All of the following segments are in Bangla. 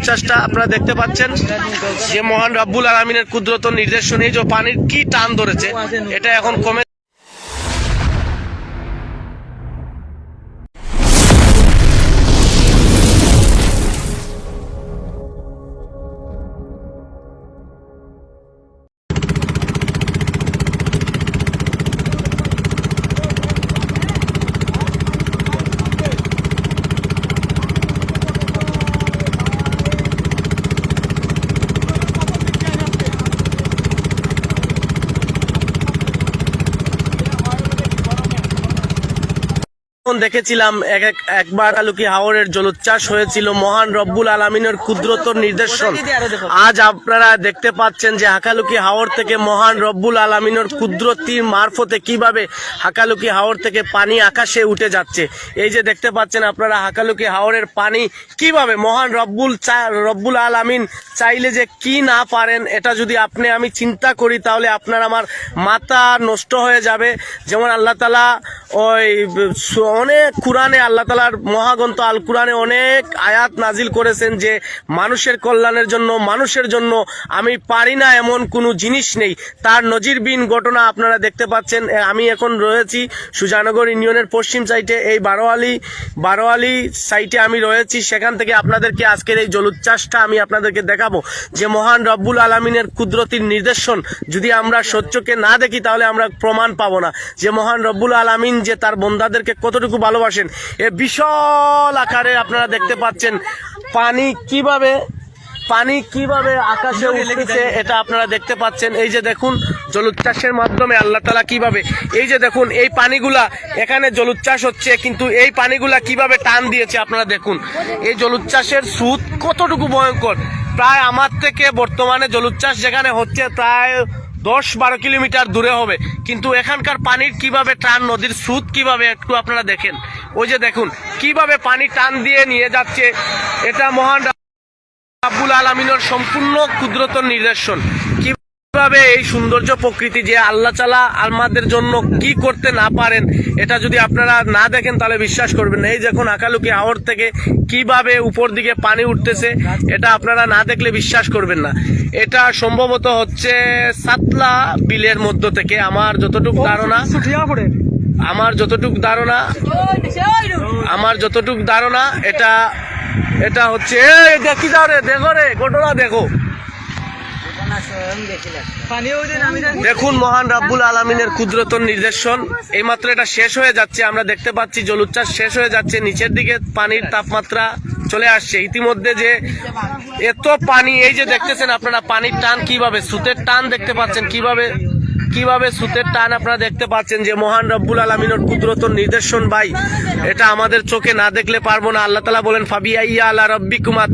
জলোচ্ছ্বাসটা আপনারা দেখতে পাচ্ছেন যে মহান রব্বুল আলামিনের কুদরত নির্দেশন। এই যে পানির কি টান ধরেছে, এটা এখন কমে দেখেছিলাম একবার হাকালুকি হাওরের জলোচ্ছ্বাস হয়েছিল মহান রব্বুল আলামিনের কুদরত নির্দেশন। আজ আপনারা দেখতে পাচ্ছেন যে হাকালুকি হাওর থেকে মহান রব্বুল আলামিনের কুদরতির মারফতে কিভাবে হাকালুকি হাওর থেকে পানি আকাশে উঠে যাচ্ছে। এই যে দেখতে পাচ্ছেন আপনারা হাকালুকি হাওরের পানি কিভাবে মহান রব্বুল আলামিন চাইলে যে কি না পারেন, এটা যদি আমি চিন্তা করি তাহলে আপনার আমার মাথা নষ্ট হয়ে যাবে। যেমন আল্লাহ তাআলা অনেক কুরআনে আল্লাহ তাআলার মহাগ্রন্থ আল কুরআনে অনেক আয়াত নাজিল করেছেন যে মানুষের কল্যাণের জন্য, মানুষের জন্য আমি পারি না এমন কোনো জিনিস নেই। তার নজিরবিহীন ঘটনা আপনারা দেখতে পাচ্ছেন। আমি এখন রয়েছি সুজানগর ইউনিয়নের পশ্চিম সাইডে, এই বারোয়ালি সাইটে আমি রয়েছি। সেখান থেকে আপনাদেরকে আজকের এই জলোচ্ছ্বাসটা আমি আপনাদেরকে দেখাবো যে মহান রব্বুল আলামিনের কুদরতির নির্দেশন যদি আমরা সত্যকে না দেখি তাহলে আমরা প্রমাণ পাবো না যে মহান রব্বুল আলামিন যে তার বন্দাদেরকে কতটুকু ভালোবাসেন। এ বিশাল আকারে আপনারা দেখতে পাচ্ছেন পানি কিভাবে আকাশে উঠছে, এটা আপনারা দেখতে পাচ্ছেন। এই যে দেখুন জলোচ্ছ্বাসের মাধ্যমে আল্লাহ তাআলা কিভাবে, এই যে দেখুন এই পানিগুলা, এখানে জলোচ্ছ্বাস হচ্ছে কিন্তু এই পানিগুলা কিভাবে টান দিয়েছে আপনারা দেখুন। এই জলোচ্ছ্বাসের স্রোত কতটুকু ভয়ঙ্কর, প্রায় আমার থেকে বর্তমানে জলোচ্ছ্বাস যেখানে হচ্ছে প্রায় 10-12 কিলোমিটার দূরে হবে, কিন্তু এখানকার পানির কিভাবে টান, নদীর স্রোত কিভাবে একটু আপনারা দেখেন। ওই যে দেখুন কিভাবে পানি টান দিয়ে নিয়ে যাচ্ছে, এটা মহান রব্বুল আলামিনের সম্পূর্ণ কুদরত নির্দেশন। কিভাবে এই সৌন্দর্য প্রকৃতি যে আল্লাহ তাআলা আমাদের জন্য কি করতে না পারেন, এটা যদি আপনারা না দেখেন তাহলে বিশ্বাস করবেন না। এই দেখুন হাকালুকি হাওর থেকে কিভাবে উপর দিকে পানি উঠতেছে, এটা আপনারা না দেখলে বিশ্বাস করবেন না। এটা সম্ভবত হচ্ছে সাতলা বিলের মধ্য থেকে আমার যতটুকু ধারণা এটা হচ্ছে দেখি যাও রে, দেখো রে ঘটনা দেখো। দেখুন মহান রব্বুল আলামিনের কুদরত নির্দেশন। এইমাত্র এটা শেষ হয়ে যাচ্ছে, আমরা দেখতে পাচ্ছি জলোচ্ছ্বাস শেষ হয়ে যাচ্ছে, নিচের দিকে পানির তাপমাত্রা চলে আসছে ইতিমধ্যে। যে এত পানি, এই যে দেখতেছেন আপনারা পানির টান কিভাবে, স্রোতের টান দেখতে পাচ্ছেন কিভাবে স্রোতের টান আপনারা দেখতে পাচ্ছেন যে মহান রব্বুল আলামিনের কুদরত নির্দেশন। ভাই এটা আমাদের চোখে না দেখলে পারবো না। আল্লাহ তাআলা বলেন ফাবিআইয়া আলা রাব্বিকুমা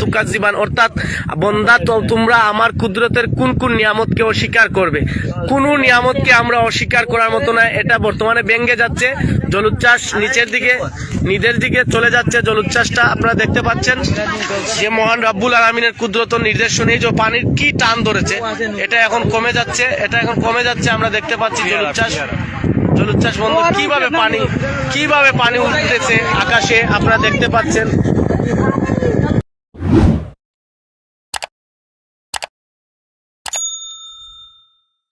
তুকাজ্জিবান, অর্থাৎ বন্দা তোমরা আমার কুদরতের কোন কোন নিয়ামতকে অস্বীকার করবে। কোন নিয়ামতকে আমরা অস্বীকার করার মতো না। এটা বর্তমানে ভেঙে যাচ্ছে, জলোচ্ছ্বাস নিচের দিকে চলে যাচ্ছে। জলোচ্ছ্বাসটা আপনারা দেখতে পাচ্ছেন যে মহান রব্বুল আলামিনের কুদরত নির্দেশন। এই যে পানির কি টান ধরেছে, এটা এখন কমে যাচ্ছে। আমরা দেখতে পাচ্ছি জলোচ্ছ্বাস বন্ধ, কিভাবে পানি উঠতেছে আকাশে আপনারা দেখতে পাচ্ছেন।